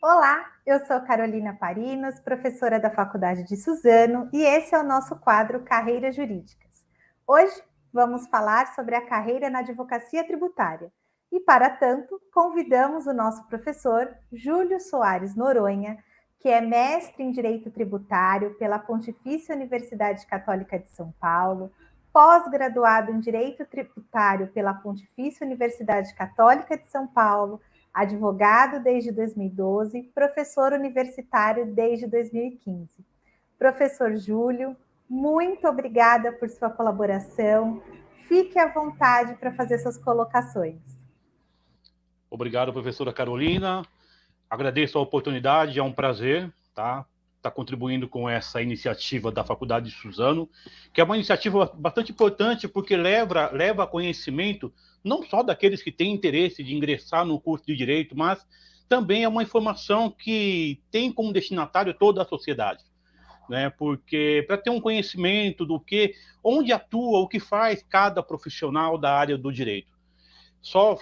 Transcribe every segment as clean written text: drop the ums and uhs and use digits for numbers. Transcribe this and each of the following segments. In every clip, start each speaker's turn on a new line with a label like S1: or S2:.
S1: Olá, eu sou Carolina Parinos, professora da Faculdade de Suzano, e esse é o nosso quadro Carreiras Jurídicas. Hoje vamos falar sobre a carreira na advocacia tributária. E, para tanto, convidamos o nosso professor Júlio Soares Noronha, que é mestre em Direito Tributário pela Pontifícia Universidade Católica de São Paulo, pós-graduado em Direito Tributário pela Pontifícia Universidade Católica de São Paulo, advogado desde 2012, professor universitário desde 2015. Professor Júlio, muito obrigada por sua colaboração. Fique à vontade para fazer suas colocações.
S2: Obrigado, professora Carolina. Agradeço a oportunidade, é um prazer, tá contribuindo com essa iniciativa da Faculdade de Suzano, que é uma iniciativa bastante importante porque leva conhecimento não só daqueles que têm interesse de ingressar no curso de Direito, mas também é uma informação que tem como destinatário toda a sociedade, né? Porque para ter um conhecimento do que, onde atua, o que faz cada profissional da área do direito. Só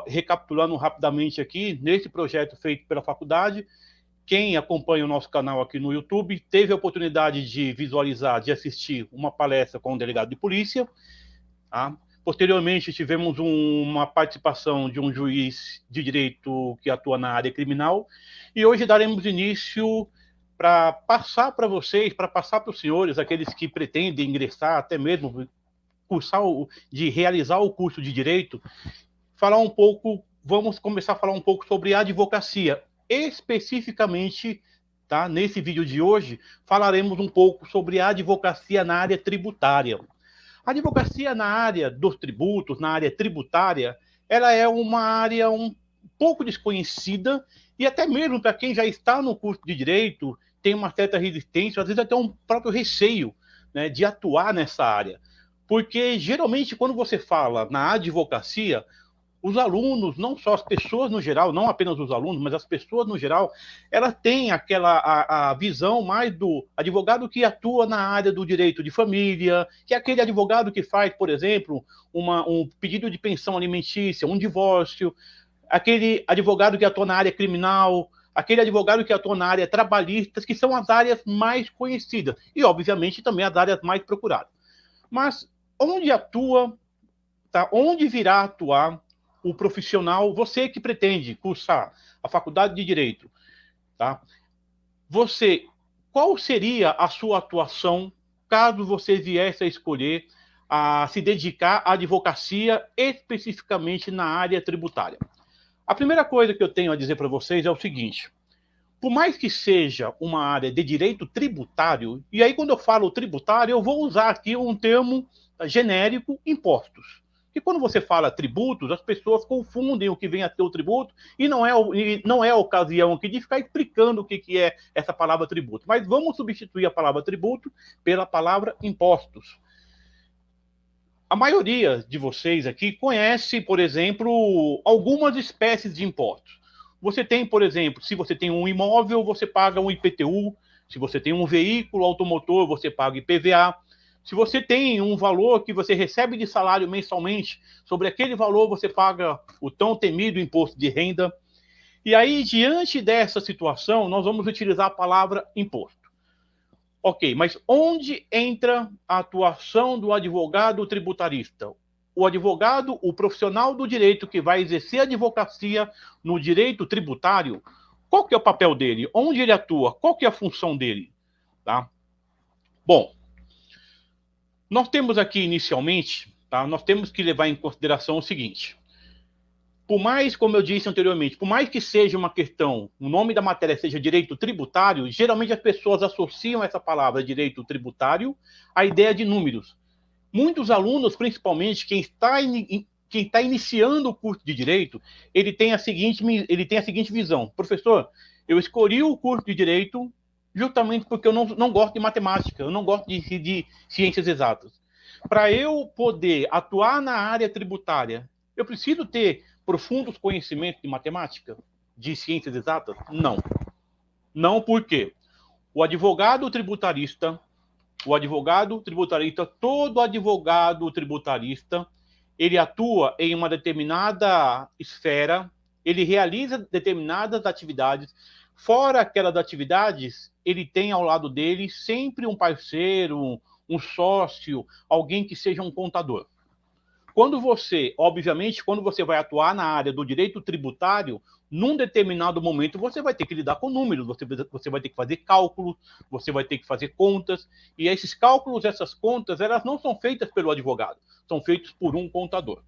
S2: recapitulando rapidamente aqui, nesse projeto feito pela faculdade, quem acompanha o nosso canal aqui no YouTube teve a oportunidade de visualizar, de assistir uma palestra com um delegado de polícia. Tá? Posteriormente, tivemos uma participação de um juiz de direito que atua na área criminal. E hoje daremos início para passar para vocês, para passar para os senhores, aqueles que pretendem ingressar, até mesmo de realizar o curso de direito, vamos começar a falar um pouco sobre a advocacia. Especificamente, tá? Nesse vídeo de hoje, falaremos um pouco sobre a advocacia na área tributária. A advocacia na área dos tributos, na área tributária, ela é uma área um pouco desconhecida e até mesmo para quem já está no curso de Direito, tem uma certa resistência, às vezes até um próprio receio, né, de atuar nessa área. Porque, geralmente, quando você fala na advocacia, os alunos, não só as pessoas no geral, não apenas os alunos, mas as pessoas no geral, elas têm a visão mais do advogado que atua na área do direito de família, que é aquele advogado que faz, por exemplo, um pedido de pensão alimentícia, um divórcio, aquele advogado que atua na área criminal, aquele advogado que atua na área trabalhista, que são as áreas mais conhecidas e, obviamente, também as áreas mais procuradas. Mas onde atua, tá? Onde virá atuar o profissional, você que pretende cursar a faculdade de Direito, tá? Qual seria a sua atuação caso você viesse a escolher a se dedicar à advocacia especificamente na área tributária? A primeira coisa que eu tenho a dizer para vocês é o seguinte: por mais que seja uma área de direito tributário, e aí quando eu falo tributário, eu vou usar aqui um termo genérico, impostos. E quando você fala tributos, as pessoas confundem o que vem a ser o tributo e não é a ocasião aqui de ficar explicando o que é essa palavra tributo. Mas vamos substituir a palavra tributo pela palavra impostos. A maioria de vocês aqui conhece, por exemplo, algumas espécies de impostos. Você tem, por exemplo, se você tem um imóvel, você paga um IPTU. Se você tem um veículo automotor, você paga IPVA. Se você tem um valor que você recebe de salário mensalmente, sobre aquele valor você paga o tão temido imposto de renda. E aí, diante dessa situação, nós vamos utilizar a palavra imposto. Ok, mas onde entra a atuação do advogado tributarista? O advogado, o profissional do direito que vai exercer a advocacia no direito tributário, qual que é o papel dele? Onde ele atua? Qual que é a função dele? Tá? Bom, nós temos aqui inicialmente, tá? Nós temos que levar em consideração o seguinte: por mais, como eu disse anteriormente, por mais que seja uma questão, o nome da matéria seja direito tributário, geralmente as pessoas associam essa palavra direito tributário à ideia de números. Muitos alunos, principalmente quem está iniciando o curso de direito, ele tem a seguinte visão: professor, eu escolhi o curso de direito justamente porque eu não gosto de matemática, eu não gosto de ciências exatas. Para eu poder atuar na área tributária, eu preciso ter profundos conhecimentos de matemática, de ciências exatas? Não. Não, por quê? O advogado tributarista, todo advogado tributarista, ele atua em uma determinada esfera ele realiza determinadas atividades. Fora aquelas atividades, ele tem ao lado dele sempre um parceiro, um sócio, alguém que seja um contador. Quando você, obviamente, quando você vai atuar na área do direito tributário, num determinado momento você vai ter que lidar com números, você vai ter que fazer cálculos, você vai ter que fazer contas, e esses cálculos, essas contas, elas não são feitas pelo advogado, são feitas por um contador.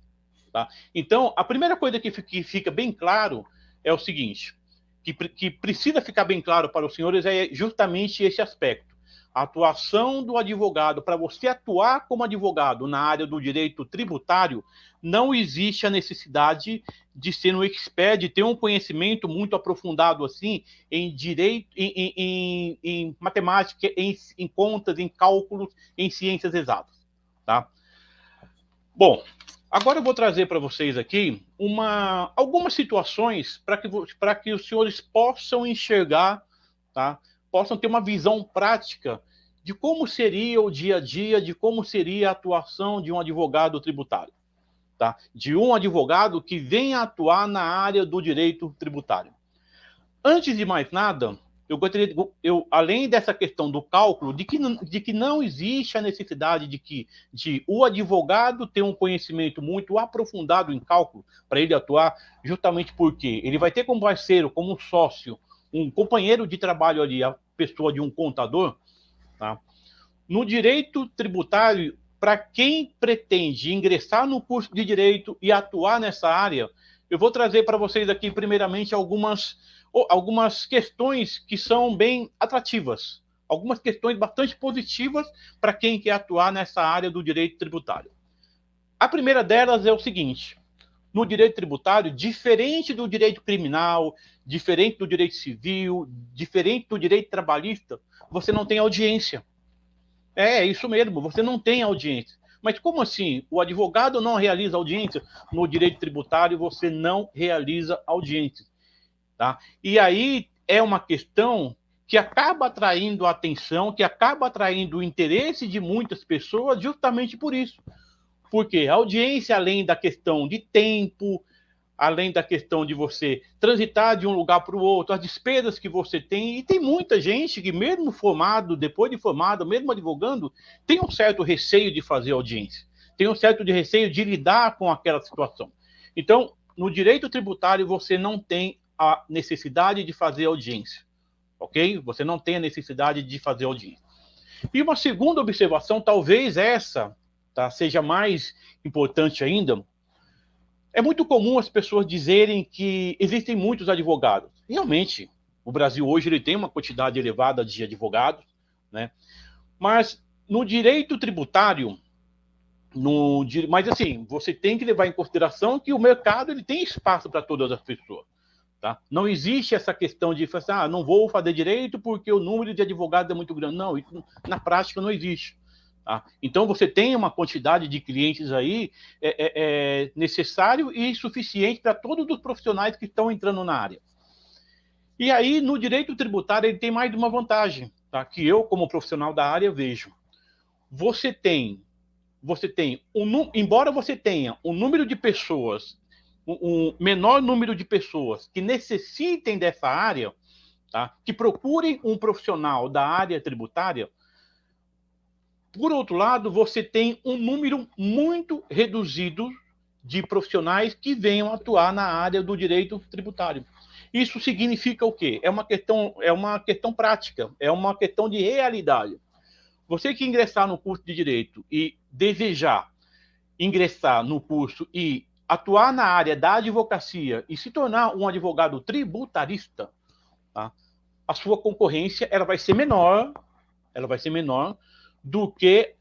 S2: Tá? Então, a primeira coisa que fica bem claro é o seguinte, que precisa ficar bem claro para os senhores é justamente esse aspecto. A atuação do advogado, para você atuar como advogado na área do direito tributário, não existe a necessidade de ser um expert, de ter um conhecimento muito aprofundado assim em direito, em matemática, em contas, em cálculos, em ciências exatas. Tá? Bom, agora eu vou trazer para vocês aqui algumas situações para que os senhores possam enxergar, tá? Possam ter uma visão prática de como seria o dia a dia, de como seria a atuação de um advogado tributário, tá? De um advogado que venha atuar na área do direito tributário. Antes de mais nada, além dessa questão do cálculo, de que não existe a necessidade de o advogado ter um conhecimento muito aprofundado em cálculo para ele atuar, justamente porque ele vai ter como parceiro, como sócio, um companheiro de trabalho ali, a pessoa de um contador, tá? No direito tributário, para quem pretende ingressar no curso de direito e atuar nessa área, eu vou trazer para vocês aqui, primeiramente, algumas questões que são bem atrativas, algumas questões bastante positivas para quem quer atuar nessa área do direito tributário. A primeira delas é o seguinte: no direito tributário, diferente do direito criminal, diferente do direito civil, diferente do direito trabalhista, você não tem audiência. É isso mesmo, você não tem audiência. Mas como assim? O advogado não realiza audiência? No direito tributário, você não realiza audiência. Tá? E aí é uma questão que acaba atraindo a atenção, que acaba atraindo o interesse de muitas pessoas justamente por isso. Porque a audiência, além da questão de tempo, além da questão de você transitar de um lugar para o outro, as despesas que você tem, e tem muita gente que mesmo formado, depois de formado, mesmo advogando, tem um certo receio de fazer audiência, tem um certo receio de lidar com aquela situação. Então, no direito tributário, você não tem a necessidade de fazer audiência, ok? Você não tem a necessidade de fazer audiência. E uma segunda observação, talvez essa, tá, seja mais importante ainda. É muito comum as pessoas dizerem que existem muitos advogados. Realmente, o Brasil hoje ele tem uma quantidade elevada de advogados, né? Mas no direito tributário, mas assim, você tem que levar em consideração que o mercado ele tem espaço para todas as pessoas. Tá? Não existe essa questão de não vou fazer direito porque o número de advogados é muito grande. Não, isso na prática não existe. Tá? Então você tem uma quantidade de clientes aí necessário e suficiente para todos os profissionais que estão entrando na área. E aí, no direito tributário, ele tem mais uma vantagem, tá? Que eu, como profissional da área, vejo. Embora você tenha um número de pessoas, um menor número de pessoas que necessitem dessa área, tá? Que procurem um profissional da área tributária, por outro lado, você tem um número muito reduzido de profissionais que venham atuar na área do direito tributário. Isso significa o quê? É uma questão prática, é uma questão de realidade. Você que ingressar no curso de direito e desejar ingressar no curso e atuar na área da advocacia e se tornar um advogado tributarista, tá? A sua concorrência ela vai ser menor do que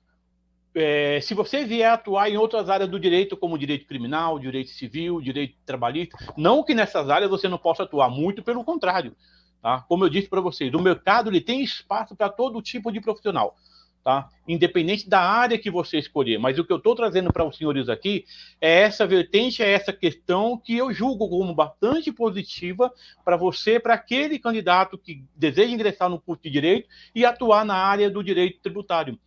S2: se você vier atuar em outras áreas do direito, como direito criminal, direito civil, direito trabalhista. Não que nessas áreas você não possa atuar, muito pelo contrário. Tá? Como eu disse para vocês, o mercado ele tem espaço para todo tipo de profissional. Tá? Independente da área que você escolher. Mas o que eu estou trazendo para os senhores aqui é essa vertente, é essa questão que eu julgo como bastante positiva para você, para aquele candidato que deseja ingressar no curso de Direito e atuar na área do direito tributário.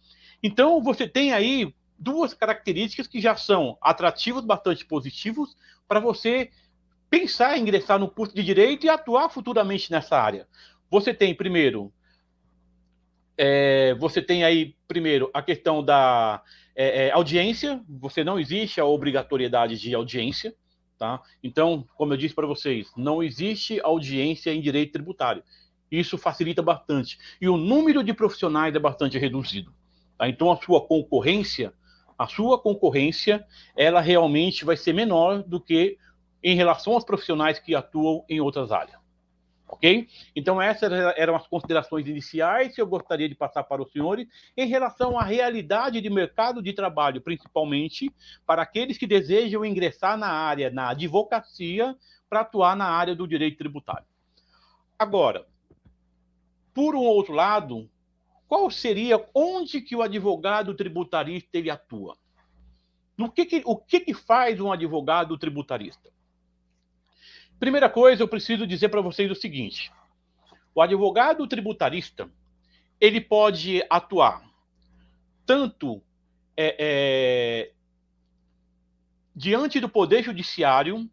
S2: Então, você tem aí duas características que já são atrativos, bastante positivos, para você pensar em ingressar no curso de Direito e atuar futuramente nessa área. Você tem, primeiro, a questão da audiência. Você não existe a obrigatoriedade de audiência, tá? Então, como eu disse para vocês, não existe audiência em direito tributário. Isso facilita bastante. E o número de profissionais é bastante reduzido. Tá? Então, a sua concorrência, ela realmente vai ser menor do que em relação aos profissionais que atuam em outras áreas. Ok? Então, essas eram as considerações iniciais que eu gostaria de passar para os senhores em relação à realidade de mercado de trabalho, principalmente para aqueles que desejam ingressar na advocacia, para atuar na área do direito tributário. Agora, por um outro lado, onde que o advogado tributarista ele atua? O que faz um advogado tributarista? Primeira coisa, eu preciso dizer para vocês o seguinte: o advogado tributarista, ele pode atuar tanto diante do Poder Judiciário,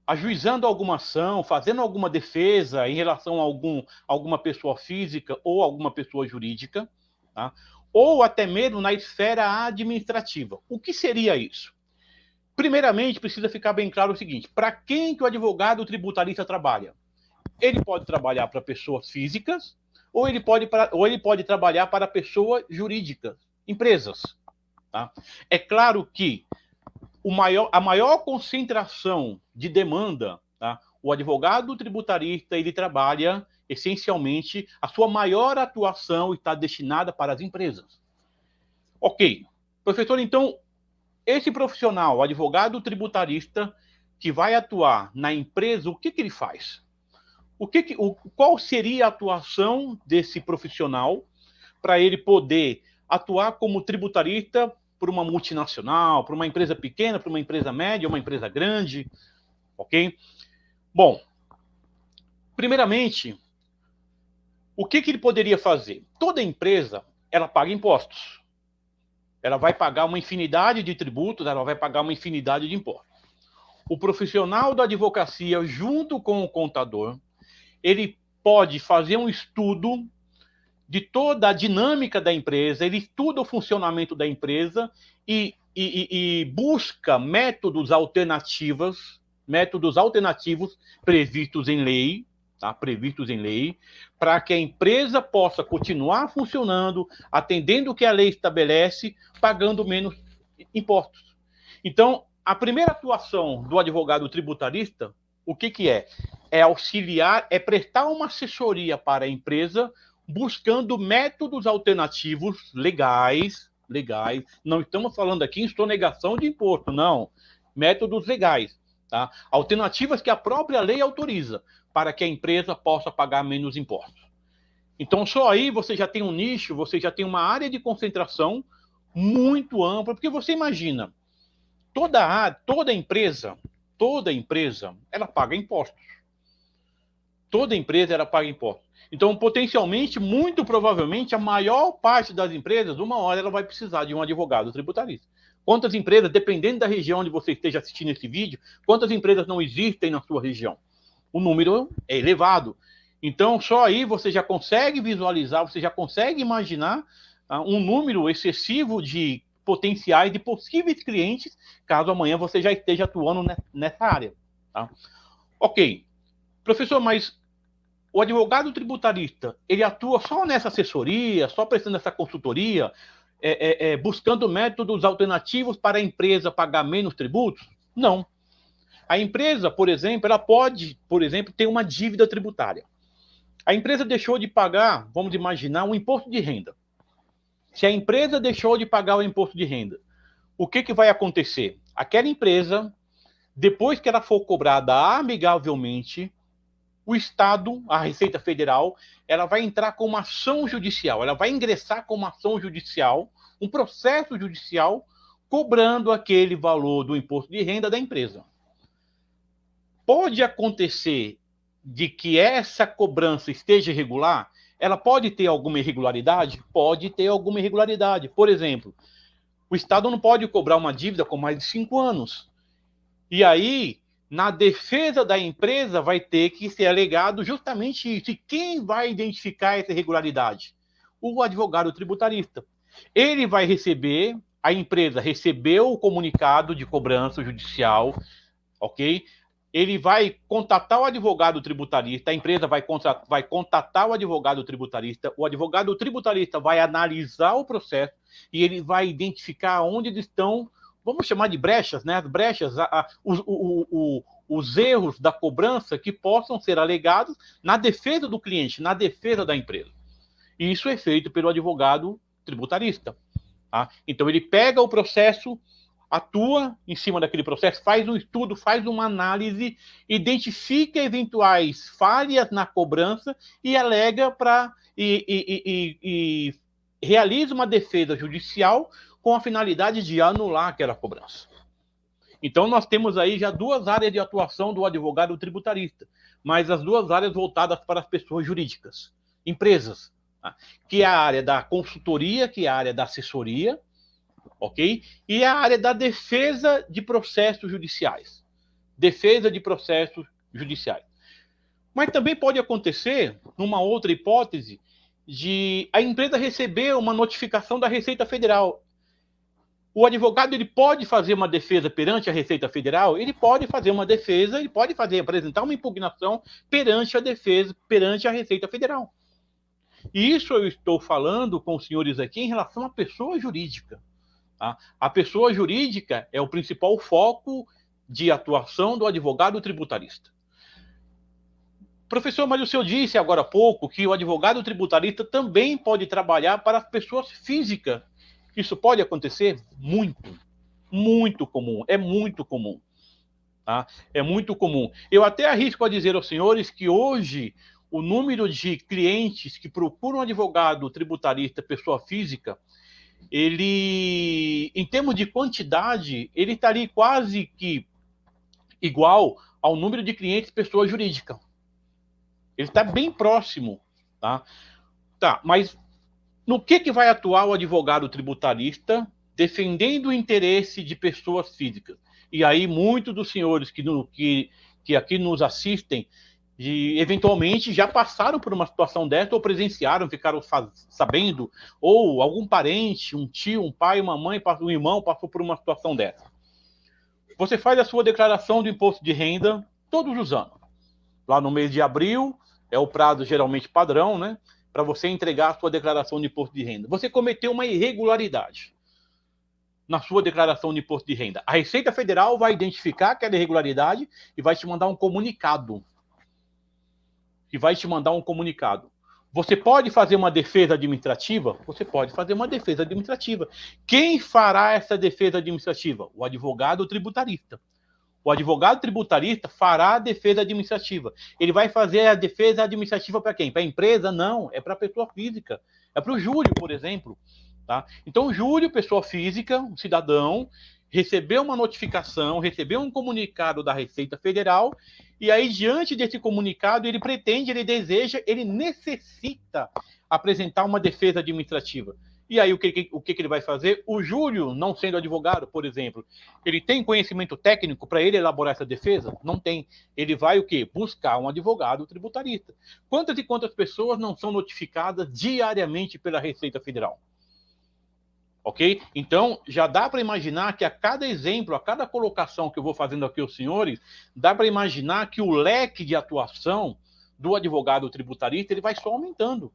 S2: ajuizando alguma ação, fazendo alguma defesa em relação a alguma pessoa física ou alguma pessoa jurídica, tá? Ou até mesmo na esfera administrativa. O que seria isso? Primeiramente, precisa ficar bem claro o seguinte: para quem que o advogado tributarista trabalha? Ele pode trabalhar para pessoas físicas ou ele pode trabalhar para pessoas jurídicas, empresas. Tá? É claro que a maior concentração de demanda, tá? O advogado tributarista ele trabalha essencialmente, a sua maior atuação está destinada para as empresas. Ok, professor, então esse profissional, o advogado tributarista, que vai atuar na empresa, o que ele faz? Qual seria a atuação desse profissional para ele poder atuar como tributarista por uma multinacional, por uma empresa pequena, por uma empresa média, uma empresa grande? Ok? Bom, primeiramente, o que ele poderia fazer? Toda empresa, ela paga impostos. Ela vai pagar uma infinidade de tributos, ela vai pagar uma infinidade de impostos. O profissional da advocacia, junto com o contador, ele pode fazer um estudo de toda a dinâmica da empresa, ele estuda o funcionamento da empresa e busca métodos alternativos previstos em lei, tá? Previstos em lei, para que a empresa possa continuar funcionando, atendendo o que a lei estabelece, pagando menos impostos. Então, a primeira atuação do advogado tributarista, o que é? É auxiliar, é prestar uma assessoria para a empresa, buscando métodos alternativos legais, não estamos falando aqui em sonegação de imposto, não, métodos legais, tá? Alternativas que a própria lei autoriza, para que a empresa possa pagar menos impostos. Então, só aí você já tem um nicho, você já tem uma área de concentração muito ampla, porque você imagina, toda empresa, ela paga impostos. Toda empresa, ela paga impostos. Então, potencialmente, muito provavelmente, a maior parte das empresas, uma hora, ela vai precisar de um advogado tributarista. Quantas empresas, dependendo da região onde você esteja assistindo esse vídeo, quantas empresas não existem na sua região? O número é elevado. Então, só aí você já consegue visualizar, você já consegue imaginar um número excessivo de potenciais, de possíveis clientes, caso amanhã você já esteja atuando nessa área. Tá? Ok. Professor, mas o advogado tributarista, ele atua só nessa assessoria, só prestando essa consultoria, buscando métodos alternativos para a empresa pagar menos tributos? Não. A empresa, por exemplo, ela pode, ter uma dívida tributária. A empresa deixou de pagar, vamos imaginar, um imposto de renda. Se a empresa deixou de pagar o imposto de renda, o que vai acontecer? Aquela empresa, depois que ela for cobrada amigavelmente, o Estado, a Receita Federal, ela vai entrar com uma ação judicial, ela vai ingressar com uma ação judicial, um processo judicial, cobrando aquele valor do imposto de renda da empresa. Pode acontecer de que essa cobrança esteja irregular? Ela pode ter alguma irregularidade? Pode ter alguma irregularidade. Por exemplo, o Estado não pode cobrar uma dívida com mais de 5 anos. E aí, na defesa da empresa vai ter que ser alegado justamente isso. E quem vai identificar essa irregularidade? O advogado tributarista. Ele vai receber, a empresa recebeu o comunicado de cobrança judicial, ok? Ele vai contatar o advogado tributarista, a empresa vai contatar o advogado tributarista vai analisar o processo e ele vai identificar onde eles estão, vamos chamar de brechas, né? As brechas, os erros da cobrança que possam ser alegados na defesa do cliente, na defesa da empresa. E isso é feito pelo advogado tributarista. Tá? Então, ele pega o processo, atua em cima daquele processo, faz um estudo, faz uma análise, identifica eventuais falhas na cobrança e alega e realiza uma defesa judicial com a finalidade de anular aquela cobrança. Então, nós temos aí já duas áreas de atuação do advogado tributarista, mas as duas áreas voltadas para as pessoas jurídicas, empresas, tá? Que é a área da consultoria, que é a área da assessoria, ok? E a área da defesa de processos judiciais. Defesa de processos judiciais. Mas também pode acontecer, numa outra hipótese, de a empresa receber uma notificação da Receita Federal. O advogado ele pode fazer uma defesa perante a Receita Federal, ele pode fazer uma defesa, ele pode apresentar uma impugnação perante a defesa, perante a Receita Federal. E isso eu estou falando com os senhores aqui em relação à pessoa jurídica. Tá? A pessoa jurídica é o principal foco de atuação do advogado tributarista. Professor, mas o senhor disse agora há pouco que o advogado tributarista também pode trabalhar para as pessoas físicas. Isso pode acontecer? Muito comum. É muito comum. Tá? É muito comum. Eu até arrisco a dizer aos senhores que hoje o número de clientes que procuram advogado tributarista, pessoa física, ele, em termos de quantidade, ele estaria quase que igual ao número de clientes pessoa jurídica. Ele está bem próximo. Tá, mas no que vai atuar o advogado tributarista defendendo o interesse de pessoas físicas? E aí, muitos dos senhores que aqui nos assistem, eventualmente já passaram por uma situação dessa, ou presenciaram, ficaram sabendo, ou algum parente, um tio, um pai, uma mãe, um irmão passou por uma situação dessa. Você faz a sua declaração do imposto de renda todos os anos. Lá no mês de abril, é o prazo geralmente padrão, né? Para você entregar a sua declaração de imposto de renda. Você cometeu uma irregularidade na sua declaração de imposto de renda. A Receita Federal vai identificar aquela irregularidade e vai te mandar um comunicado. Você pode fazer uma defesa administrativa? Você pode fazer uma defesa administrativa. Quem fará essa defesa administrativa? O advogado tributarista. O advogado tributarista fará a defesa administrativa. Ele vai fazer a defesa administrativa para quem? Para a empresa? Não, é para a pessoa física. É para o Júlio, por exemplo. Tá? Então, o Júlio, pessoa física, um cidadão, recebeu uma notificação, recebeu um comunicado da Receita Federal, e aí, diante desse comunicado, ele pretende, ele deseja, ele necessita apresentar uma defesa administrativa. E aí, o que ele vai fazer? O Júlio, não sendo advogado, por exemplo, ele tem conhecimento técnico para ele elaborar essa defesa? Não tem. Ele vai o quê? Buscar um advogado tributarista. Quantas e quantas pessoas não são notificadas diariamente pela Receita Federal? Ok? Então, já dá para imaginar que a cada exemplo, a cada colocação que eu vou fazendo aqui aos senhores, dá para imaginar que o leque de atuação do advogado tributarista ele vai só aumentando.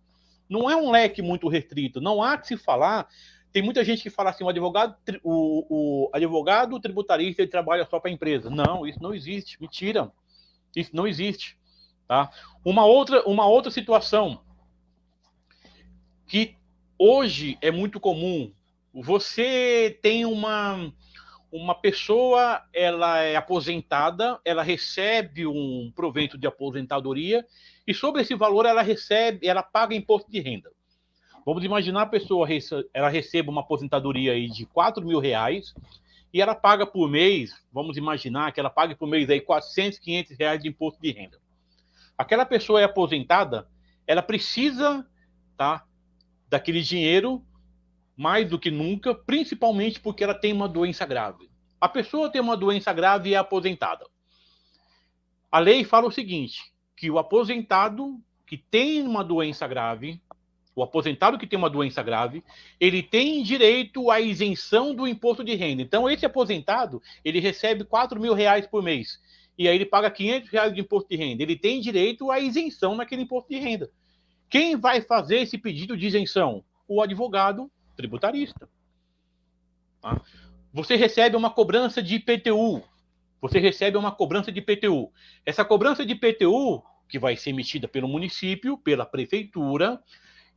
S2: Não é um leque muito restrito, não há que se falar. Tem muita gente que fala assim, o advogado tributarista ele trabalha só para a empresa. Não, isso não existe, mentira. Isso não existe. Tá? Uma outra situação que hoje é muito comum. Você tem uma pessoa, ela é aposentada, ela recebe um provento de aposentadoria e sobre esse valor ela paga imposto de renda. Vamos imaginar a pessoa, ela recebe uma aposentadoria aí de R$4.000 e ela paga por mês, vamos imaginar que ela paga por mês aí R$400, R$500 de imposto de renda. Aquela pessoa é aposentada, ela precisa, tá, daquele dinheiro mais do que nunca, principalmente porque ela tem uma doença grave. A pessoa tem uma doença grave e é aposentada. A lei fala o seguinte, que o aposentado que tem uma doença grave, ele tem direito à isenção do imposto de renda. Então, esse aposentado, ele recebe R$ 4.000 por mês. E aí ele paga R$ 500 de imposto de renda. Ele tem direito à isenção naquele imposto de renda. Quem vai fazer esse pedido de isenção? O advogado tributarista. Tá? Você recebe uma cobrança de IPTU. Essa cobrança de IPTU, que vai ser emitida pelo município, pela prefeitura,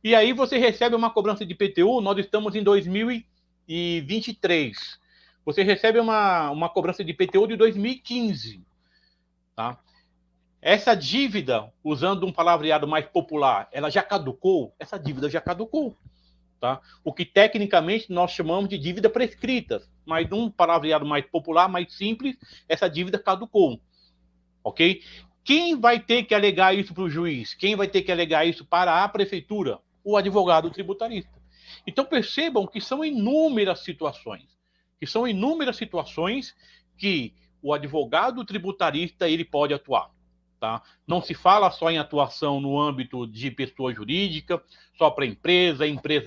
S2: e aí você recebe uma cobrança de IPTU, nós estamos em 2023. Você recebe uma cobrança de IPTU de 2015. Tá? Essa dívida, usando um palavreado mais popular, ela já caducou? Essa dívida já caducou. Tá? O que tecnicamente nós chamamos de dívida prescrita, mas num palavreado mais popular, mais simples, essa dívida caducou. Ok? Quem vai ter que alegar isso para o juiz? Quem vai ter que alegar isso para a prefeitura? O advogado tributarista. Então percebam que são inúmeras situações que o advogado tributarista ele pode atuar. Tá? Não se fala só em atuação no âmbito de pessoa jurídica, só para empresa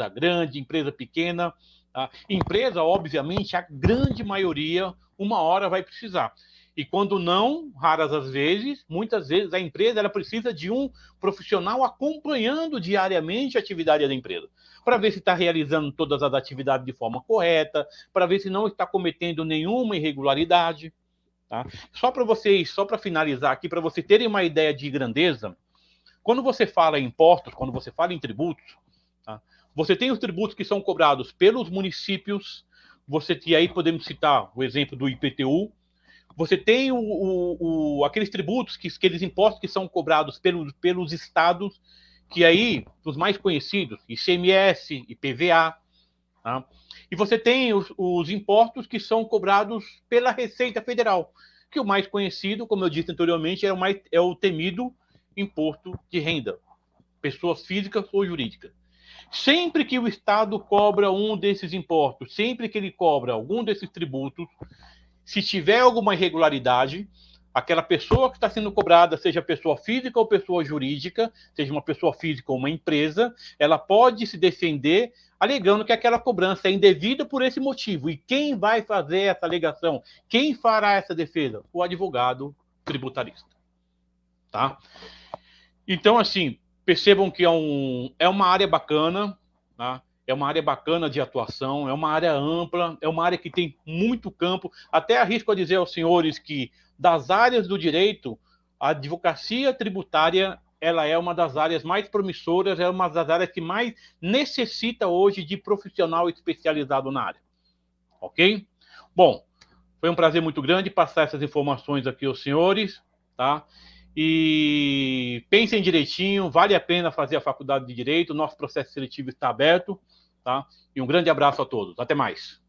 S2: grande, empresa pequena. Tá? Empresa, obviamente, a grande maioria, uma hora vai precisar. E quando não, raras as vezes, muitas vezes a empresa ela precisa de um profissional acompanhando diariamente a atividade da empresa, para ver se está realizando todas as atividades de forma correta, para ver se não está cometendo nenhuma irregularidade. Tá? Só para finalizar aqui, para vocês terem uma ideia de grandeza, quando você fala em impostos, quando você fala em tributos, tá? Você tem os tributos que são cobrados pelos municípios, e aí podemos citar o exemplo do IPTU, você tem aqueles tributos, aqueles impostos que são cobrados pelos estados, que aí, os mais conhecidos, ICMS, IPVA, tá? E você tem os impostos que são cobrados pela Receita Federal, que o mais conhecido, como eu disse anteriormente, é o temido imposto de renda, pessoas físicas ou jurídicas. Sempre que o Estado cobra um desses impostos, sempre que ele cobra algum desses tributos, se tiver alguma irregularidade, aquela pessoa que está sendo cobrada, seja pessoa física ou pessoa jurídica, seja uma pessoa física ou uma empresa, ela pode se defender alegando que aquela cobrança é indevida por esse motivo. E quem vai fazer essa alegação? Quem fará essa defesa? O advogado tributarista. Tá? Então, assim, percebam que é uma área bacana, tá? É uma área bacana de atuação, é uma área ampla, é uma área que tem muito campo. Até arrisco a dizer aos senhores que, das áreas do direito, a advocacia tributária ela é uma das áreas mais promissoras, é uma das áreas que mais necessita hoje de profissional especializado na área. Ok? Bom, foi um prazer muito grande passar essas informações aqui aos senhores, tá? E pensem direitinho, vale a pena fazer a faculdade de Direito, o nosso processo seletivo está aberto, tá? E um grande abraço a todos. Até mais.